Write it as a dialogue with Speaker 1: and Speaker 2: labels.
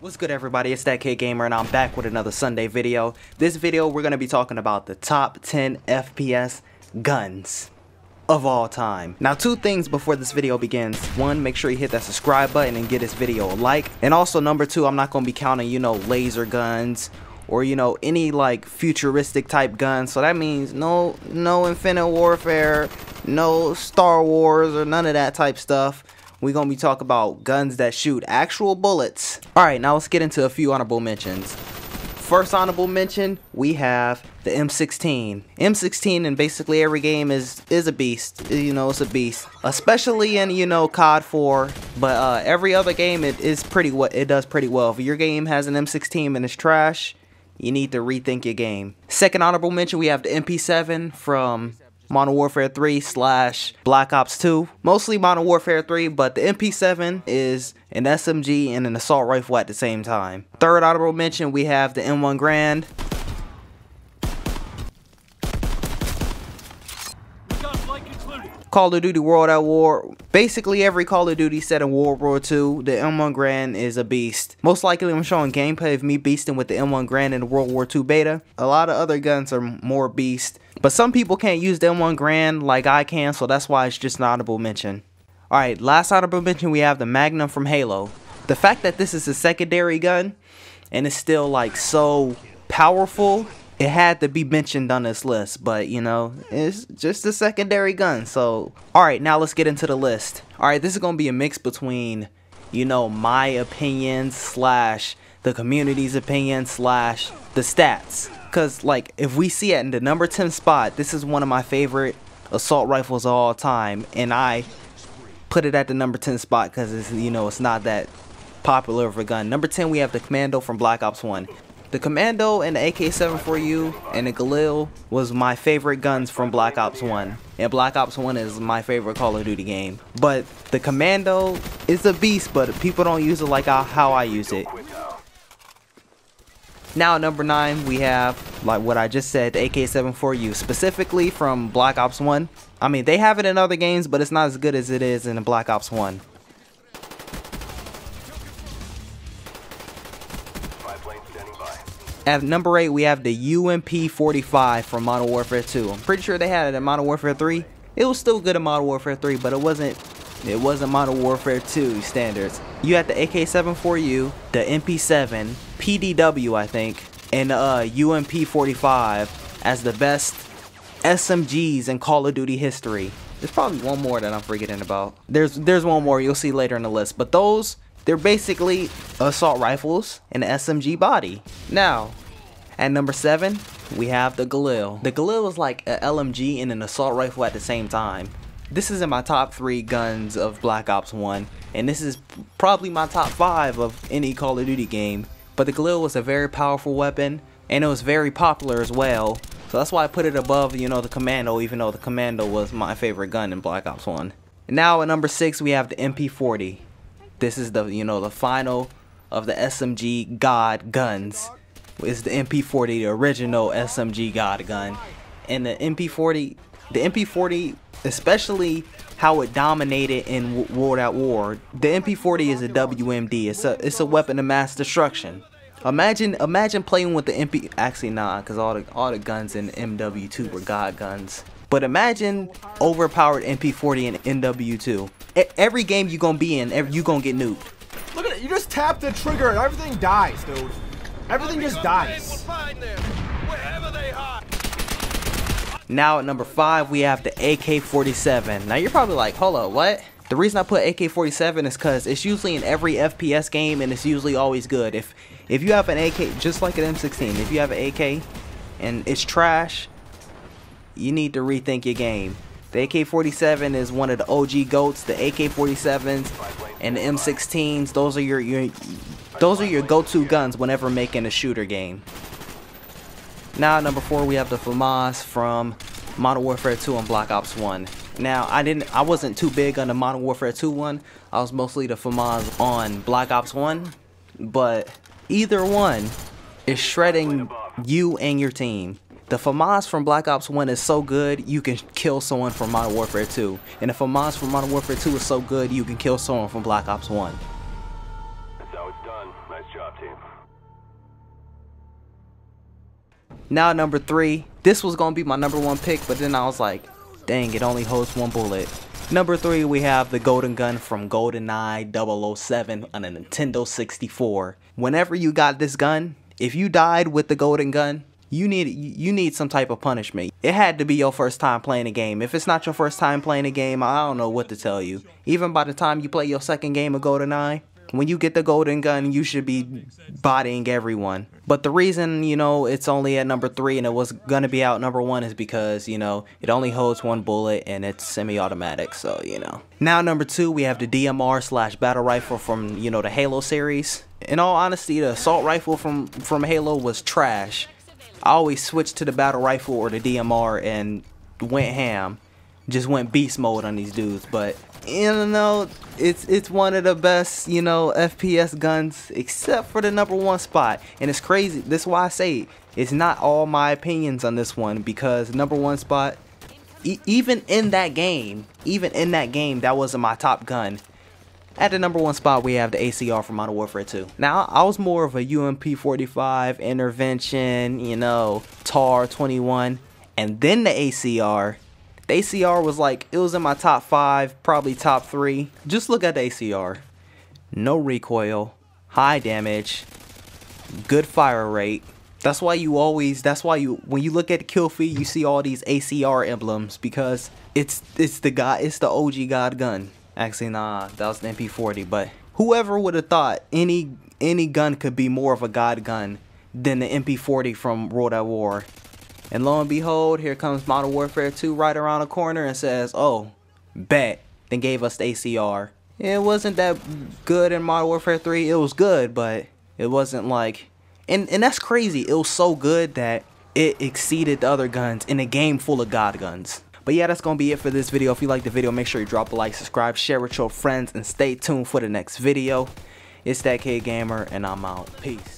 Speaker 1: What's good, everybody? It's ThatKiddGamer and I'm back with another Sunday video. This video we're going to be talking about the top 10 FPS guns of all time. Now, two things before this video begins. One, make sure you hit that subscribe button and give this video a like. And also number two, I'm not going to be counting, laser guns or any like futuristic type guns. So that means no Infinite Warfare, no Star Wars or none of that type stuff. We're going to be talking about guns that shoot actual bullets. Alright, now let's get into a few honorable mentions. First honorable mention, we have the M16. M16 in basically every game is a beast. It's a beast. Especially in, COD 4. But every other game it does pretty well. If your game has an M16 and it's trash, you need to rethink your game. Second honorable mention, we have the MP7 from Modern Warfare 3 / Black Ops 2. Mostly Modern Warfare 3, but the MP7 is an SMG and an assault rifle at the same time. Third honorable mention, we have the M1 Grand. Call of Duty World at War. Basically every Call of Duty set in World War II, the M1 Grand is a beast. Most likely I'm showing gameplay of me beasting with the M1 Grand in the World War II beta. A lot of other guns are more beast, but some people can't use the M1 Grand like I can, so that's why it's just an honorable mention. Alright, last honorable mention, we have the Magnum from Halo. The fact that this is a secondary gun and it's still like so powerful, it had to be mentioned on this list, but it's just a secondary gun. So alright, now let's get into the list. Alright, this is gonna be a mix between my opinions / the community's opinion / the stats. Cause like if we see it in the number 10 spot, this is one of my favorite assault rifles of all time, and I put it at the number 10 spot because it's it's not that popular of a gun. Number 10, we have the Commando from Black Ops 1. The Commando and the AK-74U and the Galil was my favorite guns from Black Ops 1. And Black Ops 1 is my favorite Call of Duty game. But the Commando is a beast, but people don't use it like how I use it. Now at number 9, we have, like what I just said, the AK-74U, specifically from Black Ops 1. I mean, they have it in other games, but it's not as good as it is in Black Ops 1. At number 8, we have the UMP-45 from Modern Warfare 2. I'm pretty sure they had it in Modern Warfare 3. It was still good in Modern Warfare 3, but it wasn't Modern Warfare 2 standards. You had the AK-74U, the MP7, PDW I think, and UMP-45 as the best SMGs in Call of Duty history. There's probably one more that I'm forgetting about. There's one more you'll see later in the list, but they're basically assault rifles and an SMG body. Now, at number 7, we have the Galil. The Galil is like an LMG and an assault rifle at the same time. This is in my top 3 guns of Black Ops 1, and this is probably my top 5 of any Call of Duty game. But the Galil was a very powerful weapon, and it was very popular as well. So that's why I put it above, the Commando, even though the Commando was my favorite gun in Black Ops 1. Now at number 6, we have the MP40. This is the, the final of the SMG God guns. It's the MP40, the original SMG God gun. And the MP40, especially how it dominated in World at War. The MP40 is a WMD. It's a weapon of mass destruction. Imagine playing with the MP. Actually, nah, because all the guns in MW2 were God guns. But imagine overpowered MP40 and MW2. Every game you gonna be in, you gonna get nuked.
Speaker 2: Look at it, you just tap the trigger and everything dies, dude. Everything just dies.
Speaker 1: Now at number 5, we have the AK-47. Now you're probably like, hold up, what? The reason I put AK-47 is because it's usually in every FPS game and it's usually always good. If you have an AK, just like an M16, if you have an AK and it's trash, you need to rethink your game. The AK-47 is one of the OG GOATs. The AK-47s and the M16s, those are your go-to guns whenever making a shooter game. Now at number 4, we have the FAMAS from Modern Warfare 2 and Black Ops 1. Now I wasn't too big on the Modern Warfare 2 one. I was mostly the FAMAS on Black Ops 1, but either one is shredding you and your team. The FAMAS from Black Ops 1 is so good, you can kill someone from Modern Warfare 2. And the FAMAS from Modern Warfare 2 is so good, you can kill someone from Black Ops 1.
Speaker 3: That's how it's done. Nice job, team.
Speaker 1: Now number 3. This was gonna be my number 1 pick, but then I was like, dang, it only holds 1 bullet. Number 3, we have the golden gun from GoldenEye 007 on a Nintendo 64. Whenever you got this gun, if you died with the golden gun, you need some type of punishment. It had to be your first time playing a game. If it's not your first time playing a game, I don't know what to tell you. Even by the time you play your second game of GoldenEye, when you get the golden gun, you should be bodying everyone. But the reason, you know, it's only at number 3 and it was gonna be out number 1 is because, you know, it only holds 1 bullet and it's semi-automatic, so, you know. Now number 2, we have the DMR / battle rifle from, you know, the Halo series. In all honesty, the assault rifle from Halo was trash. I always switched to the battle rifle or the DMR and went ham. Just went beast mode on these dudes, but you know, it's one of the best, you know, FPS guns, except for the number 1 spot. And it's crazy. This is why I say it's not all my opinions on this one, because number 1 spot, even in that game, that wasn't my top gun. At the number 1 spot, we have the ACR from Modern Warfare 2. Now, I was more of a UMP-45, Intervention, you know, TAR-21, and then the ACR. The ACR was like, it was in my top 5, probably top 3. Just look at the ACR. No recoil, high damage, good fire rate. That's why when you look at the kill feed, you see all these ACR emblems, because it's the OG God gun. Actually, nah, that was the MP40, but whoever would have thought any gun could be more of a God gun than the MP40 from World at War. And lo and behold, here comes Modern Warfare 2 right around the corner and says, oh, bet, then gave us the ACR. It wasn't that good in Modern Warfare 3. It was good, but it wasn't like, and that's crazy. It was so good that it exceeded the other guns in a game full of God guns. But yeah, that's going to be it for this video. If you liked the video, make sure you drop a like, subscribe, share with your friends, and stay tuned for the next video. It's ThatKiddGamer, and I'm out. Peace.